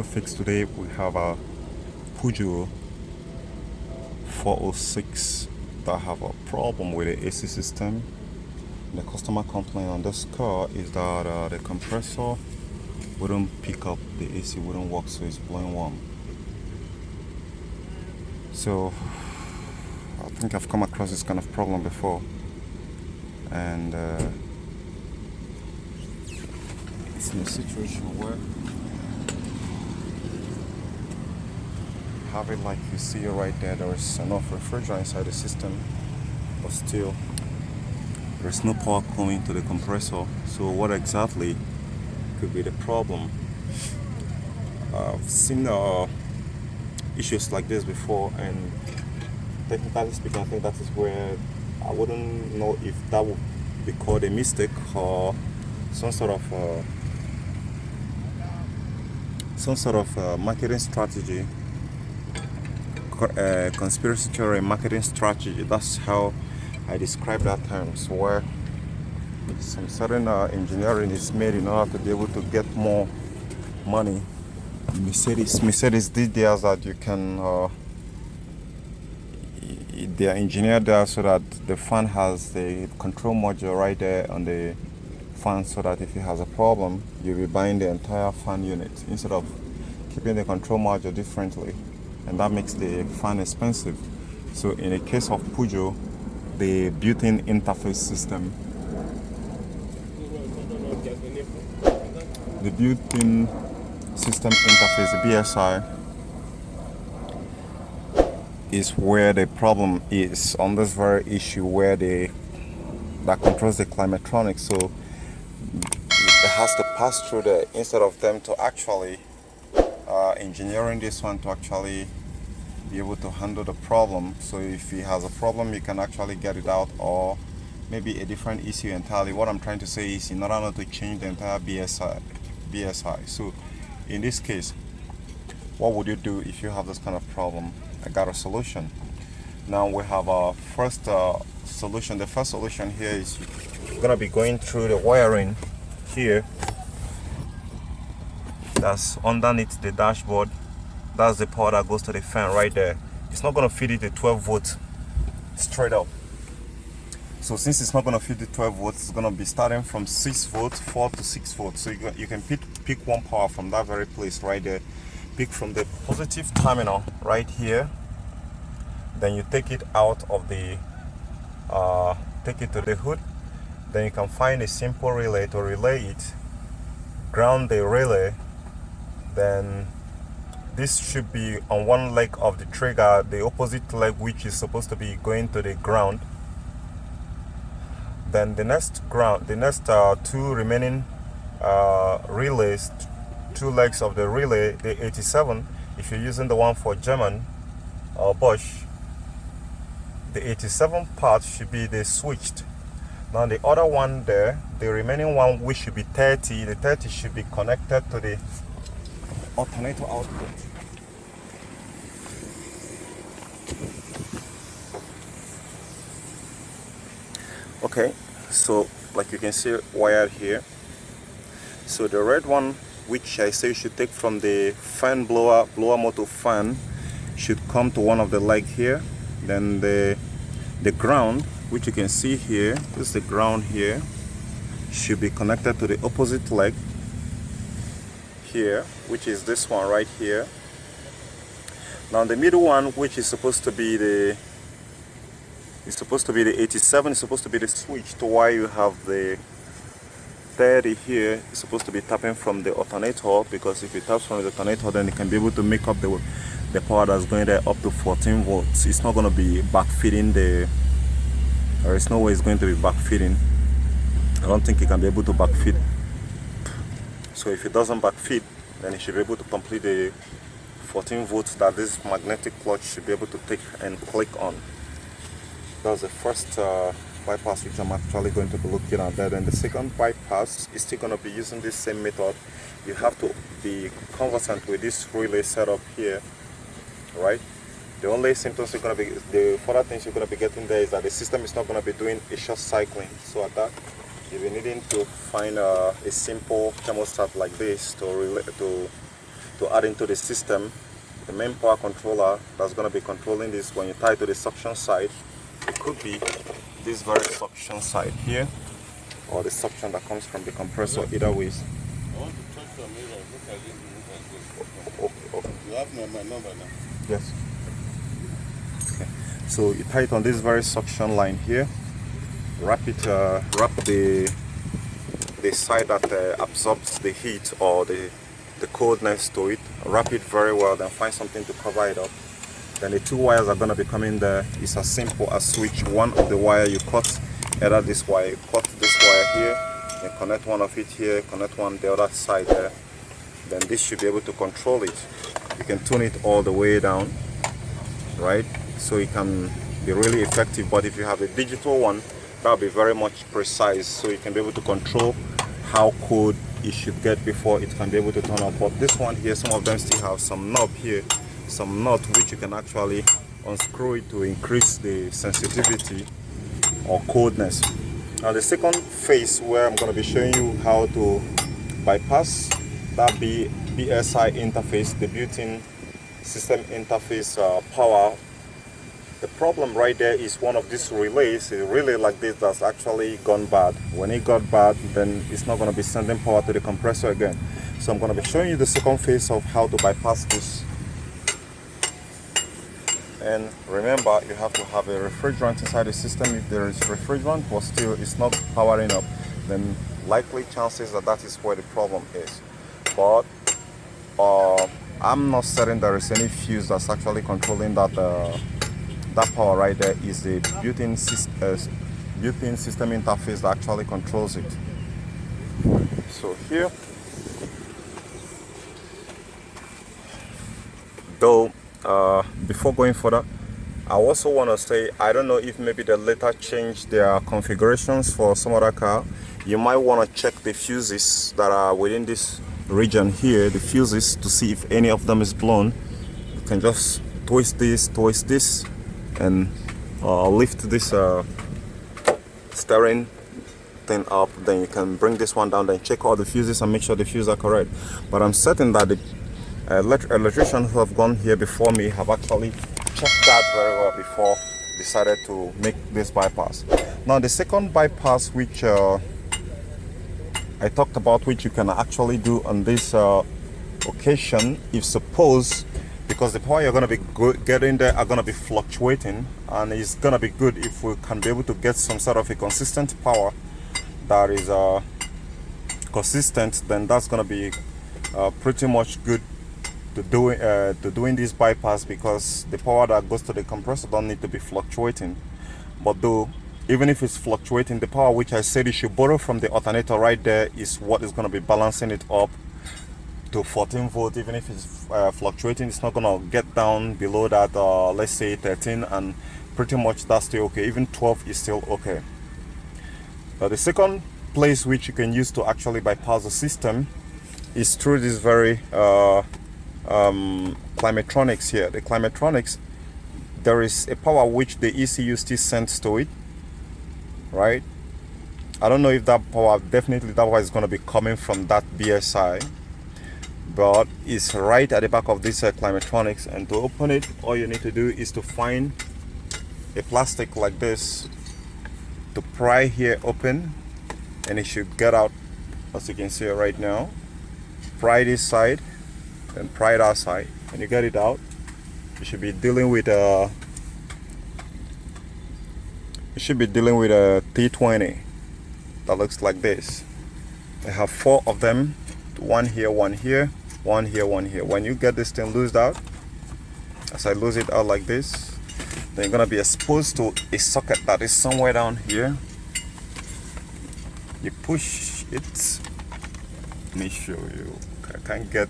fix today. We have a Peugeot 406 that have a problem with the AC system. The customer complaint on this car is that the compressor wouldn't pick up, the AC wouldn't work, so it's blowing warm. So I think I've come across this kind of problem before, and it's in a situation where have it like you see right there. There is enough refrigerant inside the system, but still there's no power coming to the compressor. So what exactly could be the problem? I've seen issues like this before, and technically speaking, I think that is where I wouldn't know if that would be called a mistake or some sort of marketing strategy, conspiracy theory marketing strategy. That's how I describe that terms, where some certain engineering is made in order to be able to get more money. Mercedes did theirs that you can they are engineered there so that the fan has the control module right there on the fan, so that if it has a problem, you'll be buying the entire fan unit instead of keeping the control module differently, and that makes the fan expensive. So in the case of Peugeot, the built-in interface system, the built-in system interface, the BSI, is where the problem is on this very issue, where that controls the climatronics. So it has to pass through there instead of them to actually engineering this one to actually be able to handle the problem. So if he has a problem, you can actually get it out, or maybe a different issue entirely. What I'm trying to say is, in order not to change the entire BSI. So in this case, what would you do if you have this kind of problem? I got a solution. Now we have our first solution. The first solution here is you're gonna be going through the wiring here. That's underneath the dashboard. That's the power that goes to the fan right there. It's not gonna feed it a 12 volt straight up. So since it's not gonna feed the 12 volts, it's gonna be starting from 6 volts, 4 to 6 volts. So you can pick one power from that very place right there. Pick from the positive terminal right here, then you take it out of the take it to the hood. Then you can find a simple relay to relay it, ground the relay. Then this should be on one leg of the trigger, the opposite leg, which is supposed to be going to the ground. Then the next two remaining relays, two legs of the relay, the 87, if you're using the one for German or Bosch, the 87 part should be the switched. Now the other one there, the remaining one, which should be 30, the 30 should be connected to the alternator output. Okay, so like you can see wired here. So the red one, which I say you should take from the fan blower motor fan, should come to one of the leg here. Then the ground, which you can see here, this is the ground here, should be connected to the opposite leg here, which is this one right here. Now the middle one, which is supposed to be the 87, is supposed to be the switch to why you have the 30 here. Is supposed to be tapping from the alternator, because if it taps from the alternator, then it can be able to make up the power that's going there up to 14 volts. It's not going to be backfeeding there is no way it's going to be backfeeding. I don't think it can be able to backfeed. So if it doesn't backfeed, then it should be able to complete the 14 volts that this magnetic clutch should be able to take and click on. That's the first bypass, which I'm actually going to be looking at there. Then the second bypass is still going to be using this same method. You have to be conversant with this relay setup here, right? The only symptoms you're going to be, the further things you're going to be getting there is that the system is not going to be doing a short cycling. So at that, you'll be needing to find a simple thermostat like this to to add into the system. The main power controller that's going to be controlling this, when you tie to the suction side, it could be this very suction side here, or the suction that comes from the compressor. Either ways. I want to touch some mirror. Look at this. Look at this. Okay. You have my number now. Yes. Okay. So you tie it on this very suction line here. Wrap the side that absorbs the heat or the coldness to it. Wrap it very well, then find something to cover it up. Then the two wires are going to be coming there. It's as simple as switch one of the wire. You cut either this wire, you cut this wire here, and connect one of it here, connect one the other side there. Then this should be able to control it. You can tune it all the way down, right? So it can be really effective. But if you have a digital one, that'll be very much precise. So you can be able to control how cold it should get before it can be able to turn on. But this one here, some of them still have some knob here, some nut which you can actually unscrew it to increase the sensitivity or coldness. Now the second phase, where I'm going to be showing you how to bypass that BSI interface, the built-in system interface power. The problem right there is one of these relays, a relay like this, that's actually gone bad. When it got bad, then it's not going to be sending power to the compressor again. So I'm going to be showing you the second phase of how to bypass this. And remember, you have to have a refrigerant inside the system. If there is refrigerant but still it's not powering up, then likely chances that is where the problem is. But I'm not certain there is any fuse that's actually controlling that. That power right there is the built-in system interface that actually controls it. So here, though, before going further, I also want to say, I don't know if maybe they later changed their configurations for some other car. You might want to check the fuses that are within this region here, the fuses, to see if any of them is blown. You can just twist this, and lift this steering thing up. Then you can bring this one down, then check all the fuses and make sure the fuses are correct. But I'm certain that the electricians who have gone here before me have actually checked that very well before decided to make this bypass. Now the second bypass, which I talked about, which you can actually do on this occasion, if suppose, because the power you're going to be getting there are going to be fluctuating, and it's going to be good if we can be able to get some sort of a consistent power that is consistent. Then that's going to be pretty much good to doing this bypass, because the power that goes to the compressor don't need to be fluctuating. But though, even if it's fluctuating, the power which I said you should borrow from the alternator right there is what is going to be balancing it up to 14 volt. Even if it's fluctuating, it's not gonna get down below that, let's say 13, and pretty much that's still okay. Even 12 is still okay. The second place which you can use to actually bypass the system is through this very climatronics here. The climatronics, there is a power which the ECU still sends to it, right? I don't know if that power, definitely that power is going to be coming from that BSI, but it's right at the back of this climatronics. And to open it, all you need to do is to find a plastic like this, to pry here open, and it should get out, as you can see right now. Pry this side and pry that side. When you get it out, you should be dealing with a T20 that looks like this. I have 4 of them, one here, one here, one here, one here. When you get this thing loosed out, as I lose it out like this, then you're gonna be exposed to a socket that is somewhere down here. You push it. Let me show you. I can't get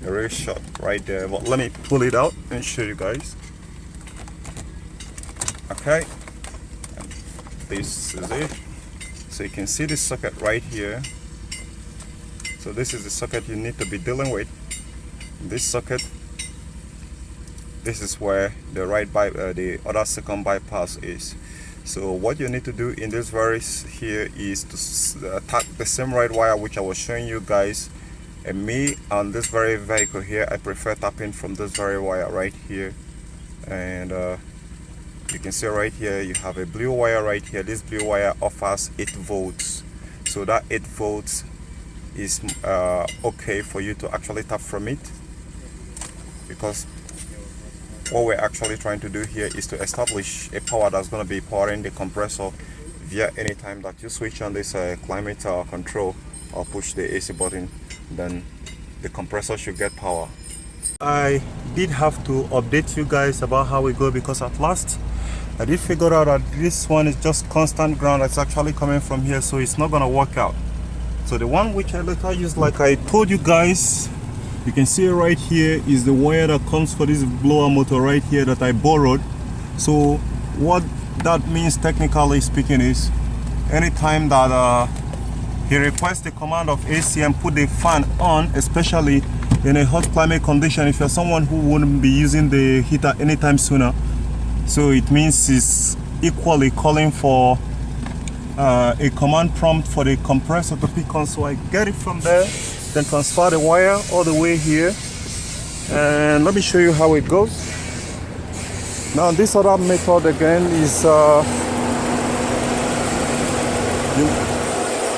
a real shot right there, but let me pull it out and show you guys. Okay, and this is it. So you can see this socket right here. So this is the socket you need to be dealing with. This socket, this is where the the other second bypass is. So what you need to do in this very here is to tap the same red wire which I was showing you guys And me on this very vehicle here, I prefer tapping from this very wire right here. And you can see right here you have a blue wire right here. This blue wire offers 8 volts, so that 8 volts is okay for you to actually tap from it, because what we're actually trying to do here is to establish a power that's going to be powering the compressor via any time that you switch on this climate control or push the AC button, then the compressor should get power. I did have to update you guys about how we go, because at last I did figure out that this one is just constant ground that's actually coming from here, so it's not gonna work out. So the one which I later used, like I told you guys, you can see right here is the wire that comes for this blower motor right here that I borrowed. So what that means technically speaking is anytime that he requests the command of AC and put the fan on, especially in a hot climate condition, if you're someone who wouldn't be using the heater anytime sooner, so it means it's equally calling for a command prompt for the compressor to pick on. So I get it from there, then transfer the wire all the way here, and let me show you how it goes. Now this other method again is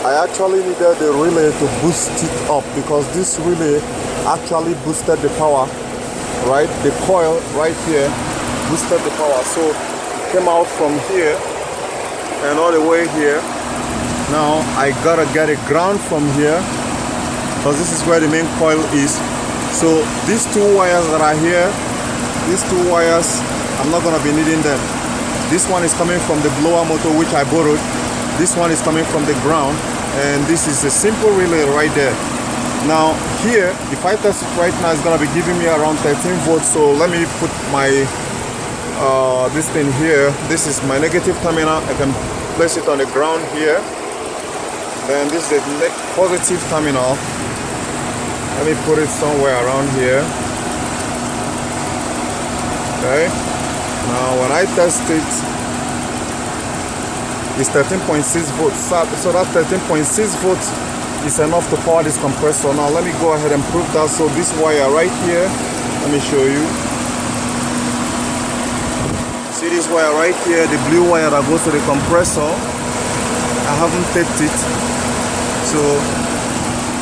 I actually needed the relay to boost it up, because this relay actually boosted the power, right? The coil right here boosted the power, so it came out from here and all the way here. Now I gotta get a ground from here, because this is where the main coil is. So these 2 wires that are here, these 2 wires, I'm not gonna be needing them. This one is coming from the blower motor which I borrowed. This one is coming from the ground, and this is a simple relay right there. Now here, if I test it right now, it's gonna be giving me around 13 volts. So let me put my this thing here. This is my negative terminal. I can place it on the ground here. Then this is the positive terminal. Let me put it somewhere around here. Okay. Now when I test it, it's 13.6 volts. So that 13.6 volts is enough to power this compressor. Now let me go ahead and prove that. So this wire right here, let me show you. See this wire right here, the blue wire that goes to the compressor. I haven't taped it, so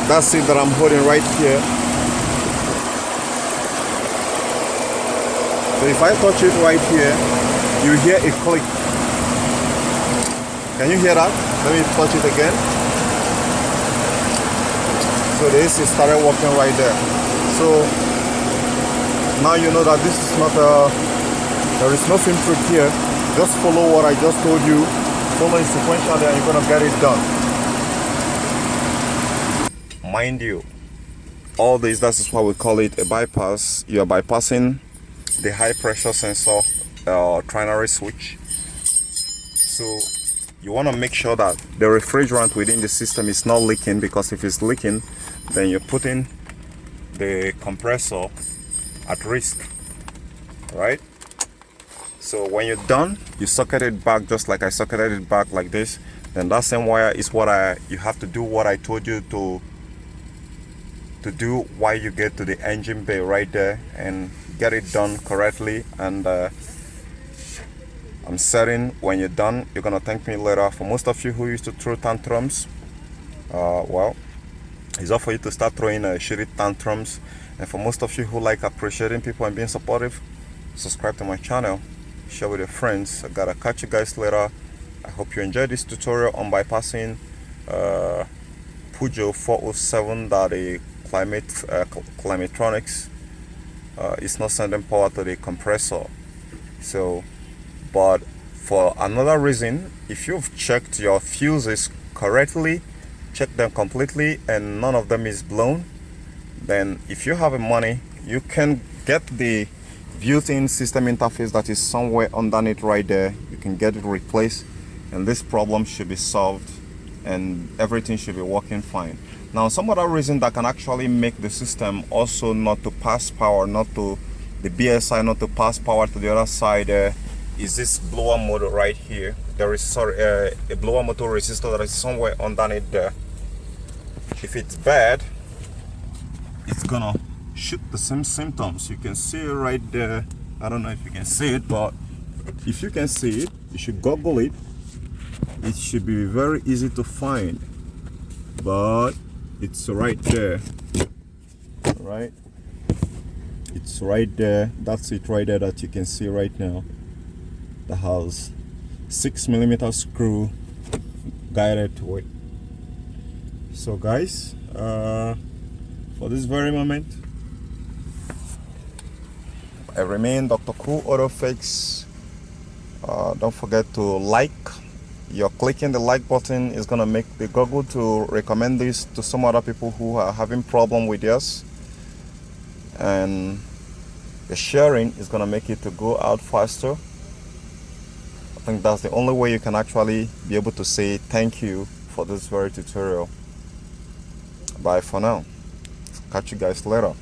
that's it that I'm holding right here. So if I touch it right here, you hear a click. Can you hear that? Let me touch it again. So the AC started working right there. So now you know that this is not there is no film trick here. Just follow what I just told you. Follow it sequentially and you're gonna get it done. Mind you, all this, that is why we call it a bypass. You are bypassing the high pressure sensor trinary switch. So you want to make sure that the refrigerant within the system is not leaking, because if it's leaking, then you're putting the compressor at risk, right? So when you're done, you socket it back just like I socketed it back like this. Then that same wire is what you have to do what I told you to do while you get to the engine bay right there, and get it done correctly. And I'm certain when you're done, you're gonna thank me later. For most of you who used to throw tantrums, well, it's up for you to start throwing shitty tantrums. And for most of you who like appreciating people and being supportive, subscribe to my channel, share with your friends. I gotta catch you guys later. I hope you enjoyed this tutorial on bypassing Peugeot 407 that the climatronics is not sending power to the compressor. So, but for another reason, if you've checked your fuses correctly, check them completely, and none of them is blown, then if you have the money, you can get the built-in system interface that is somewhere underneath right there. You can get it replaced, and this problem should be solved and everything should be working fine. Now, some other reason that can actually make the system also not to pass power, not to the BSI, not to pass power to the other side, is this blower motor right here. There is a blower motor resistor that is somewhere underneath there. If it's bad, it's gonna shoot the same symptoms. You can see it right there. I don't know if you can see it, but if you can see it, you should Google it. It should be very easy to find, but it's right there. Right, it's right there. That's it right there that you can see right now. The has 6mm screw guided to it. So guys, for this very moment, I remain Dr. Cool Auto Fix. Don't forget to like. You're clicking the like button is gonna make the Google to recommend this to some other people who are having problem with this, and the sharing is gonna make it to go out faster. I think that's the only way you can actually be able to say thank you for this very tutorial. Bye for now. Catch you guys later.